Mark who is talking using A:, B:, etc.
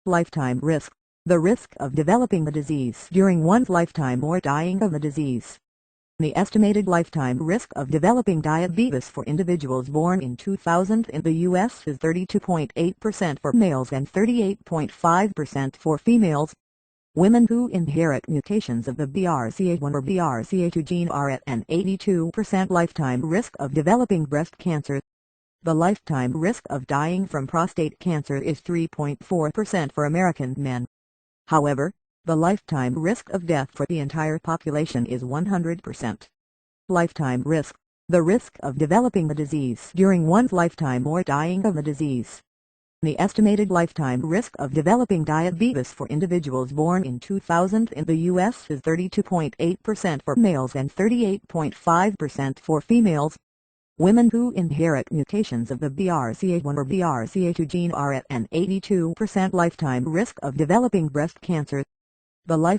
A: Lifetime risk. The risk of developing the disease during one's lifetime or dying of the disease. The estimated lifetime risk of developing diabetes for individuals born in 2000 in the U.S. is 32.8% for males and 38.5% for females. Women who inherit mutations of the BRCA1 or BRCA2 gene are at an 82% lifetime risk of developing breast cancer. The lifetime risk of dying from prostate cancer is 3.4% for American men. However, the lifetime risk of death for the entire population is 100%. Lifetime risk. The risk of developing the disease during one's lifetime or dying of the disease. The estimated lifetime risk of developing diabetes for individuals born in 2000 in the U.S. is 32.8% for males and 38.5% for females. Women who inherit mutations of the BRCA1 or BRCA2 gene are at an 82% lifetime risk of developing breast cancer. The lifetime